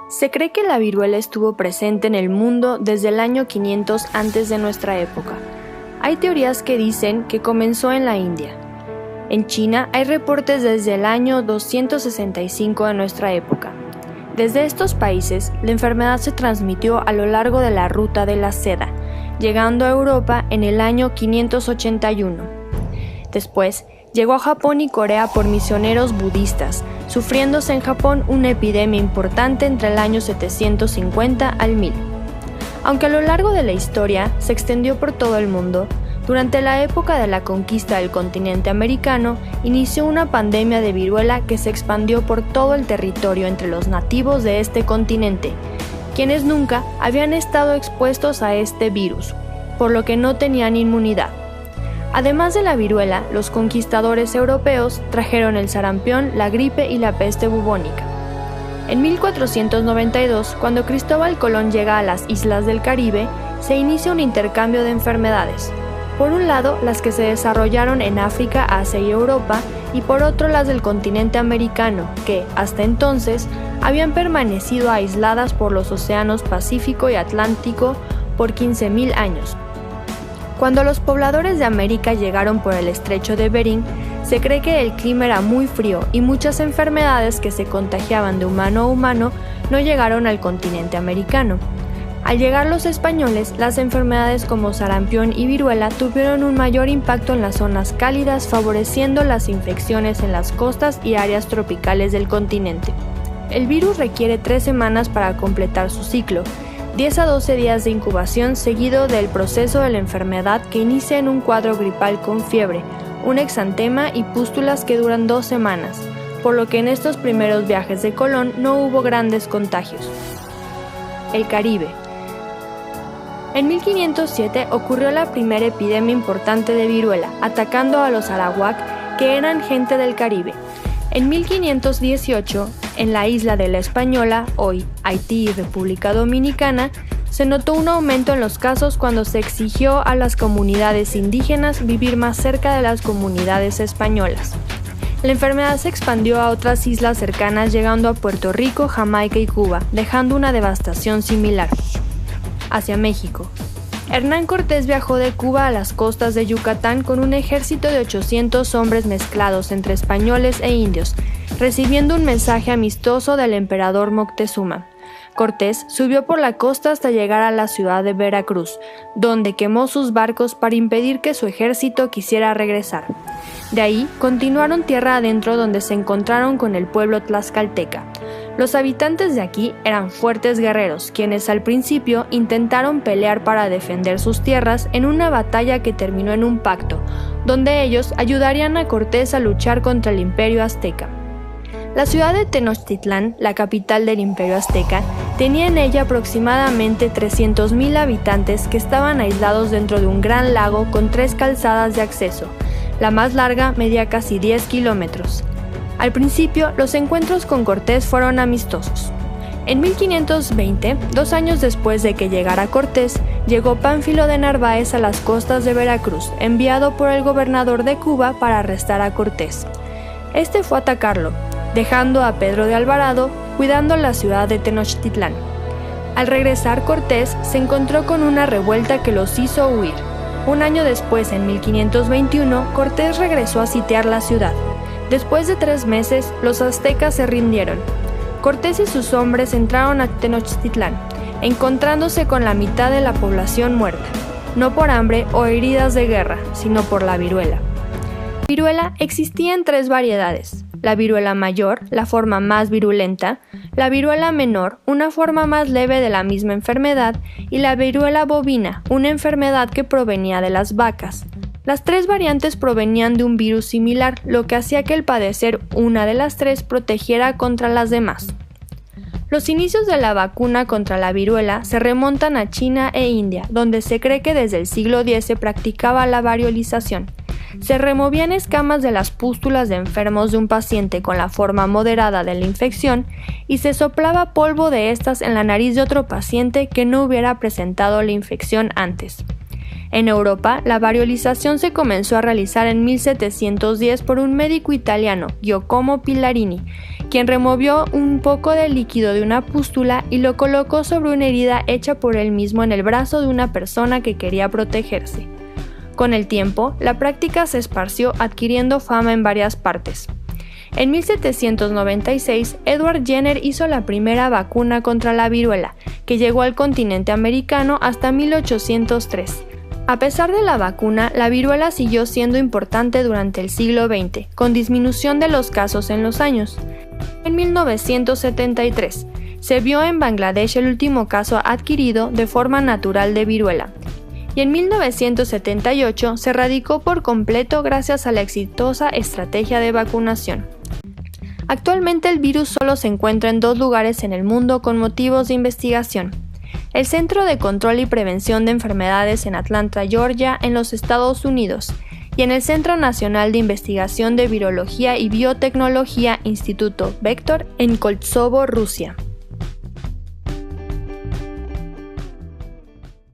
Se cree que la viruela estuvo presente en el mundo desde el año 500 antes de nuestra época. Hay teorías que dicen que comenzó en la India. En China hay reportes desde el año 265 de nuestra época. Desde estos países, la enfermedad se transmitió a lo largo de la ruta de la seda, llegando a Europa en el año 581. Después, llegó a Japón y Corea por misioneros budistas, sufriéndose en Japón una epidemia importante entre el año 750 al 1000. Aunque a lo largo de la historia se extendió por todo el mundo, durante la época de la conquista del continente americano, inició una pandemia de viruela que se expandió por todo el territorio entre los nativos de este continente, quienes nunca habían estado expuestos a este virus, por lo que no tenían inmunidad. Además de la viruela, los conquistadores europeos trajeron el sarampión, la gripe y la peste bubónica. En 1492, cuando Cristóbal Colón llega a las islas del Caribe, se inicia un intercambio de enfermedades. Por un lado, las que se desarrollaron en África, Asia y Europa, y por otro las del continente americano, que, hasta entonces, habían permanecido aisladas por los océanos Pacífico y Atlántico por 15.000 años. Cuando los pobladores de América llegaron por el estrecho de Bering, se cree que el clima era muy frío y muchas enfermedades que se contagiaban de humano a humano no llegaron al continente americano. Al llegar los españoles, las enfermedades como sarampión y viruela tuvieron un mayor impacto en las zonas cálidas, favoreciendo las infecciones en las costas y áreas tropicales del continente. El virus requiere 3 semanas para completar su ciclo, 10 a 12 días de incubación seguido del proceso de la enfermedad que inicia en un cuadro gripal con fiebre, un exantema y pústulas que duran 2 semanas, por lo que en estos primeros viajes de Colón no hubo grandes contagios. El Caribe. En 1507 ocurrió la primera epidemia importante de viruela, atacando a los arawak, que eran gente del Caribe. En 1518, en la isla de La Española, hoy Haití y República Dominicana, se notó un aumento en los casos cuando se exigió a las comunidades indígenas vivir más cerca de las comunidades españolas. La enfermedad se expandió a otras islas cercanas, llegando a Puerto Rico, Jamaica y Cuba, dejando una devastación similar. Hacia México. Hernán Cortés viajó de Cuba a las costas de Yucatán con un ejército de 800 hombres mezclados entre españoles e indios, recibiendo un mensaje amistoso del emperador Moctezuma. Cortés subió por la costa hasta llegar a la ciudad de Veracruz, donde quemó sus barcos para impedir que su ejército quisiera regresar. De ahí continuaron tierra adentro, donde se encontraron con el pueblo tlaxcalteca. Los habitantes de aquí eran fuertes guerreros, quienes al principio intentaron pelear para defender sus tierras en una batalla que terminó en un pacto, donde ellos ayudarían a Cortés a luchar contra el Imperio Azteca. La ciudad de Tenochtitlán, la capital del Imperio Azteca, tenía en ella aproximadamente 300.000 habitantes que estaban aislados dentro de un gran lago con 3 calzadas de acceso. La más larga medía casi 10 kilómetros. Al principio, los encuentros con Cortés fueron amistosos. En 1520, 2 años después de que llegara Cortés, llegó Pánfilo de Narváez a las costas de Veracruz, enviado por el gobernador de Cuba para arrestar a Cortés. Este fue a atacarlo, dejando a Pedro de Alvarado cuidando la ciudad de Tenochtitlán. Al regresar, Cortés se encontró con una revuelta que los hizo huir. Un año después, en 1521, Cortés regresó a sitiar la ciudad. Después de 3 meses, los aztecas se rindieron. Cortés y sus hombres entraron a Tenochtitlán, encontrándose con la mitad de la población muerta, no por hambre o heridas de guerra, sino por la viruela. La viruela existía en 3 variedades: la viruela mayor, la forma más virulenta; la viruela menor, una forma más leve de la misma enfermedad; y la viruela bovina, una enfermedad que provenía de las vacas. Las 3 variantes provenían de un virus similar, lo que hacía que el padecer una de las 3 protegiera contra las demás. Los inicios de la vacuna contra la viruela se remontan a China e India, donde se cree que desde el siglo X se practicaba la variolización. Se removían escamas de las pústulas de enfermos de un paciente con la forma moderada de la infección y se soplaba polvo de estas en la nariz de otro paciente que no hubiera presentado la infección antes. En Europa, la variolización se comenzó a realizar en 1710 por un médico italiano, Giacomo Pillarini, quien removió un poco de líquido de una pústula y lo colocó sobre una herida hecha por él mismo en el brazo de una persona que quería protegerse. Con el tiempo, la práctica se esparció adquiriendo fama en varias partes. En 1796, Edward Jenner hizo la primera vacuna contra la viruela, que llegó al continente americano hasta 1803. A pesar de la vacuna, la viruela siguió siendo importante durante el siglo XX, con disminución de los casos en los años. En 1973, se vio en Bangladesh el último caso adquirido de forma natural de viruela, y en 1978 se erradicó por completo gracias a la exitosa estrategia de vacunación. Actualmente el virus solo se encuentra en 2 lugares en el mundo con motivos de investigación: el Centro de Control y Prevención de Enfermedades en Atlanta, Georgia, en los Estados Unidos, y en el Centro Nacional de Investigación de Virología y Biotecnología Instituto Vector en Koltsovo, Rusia.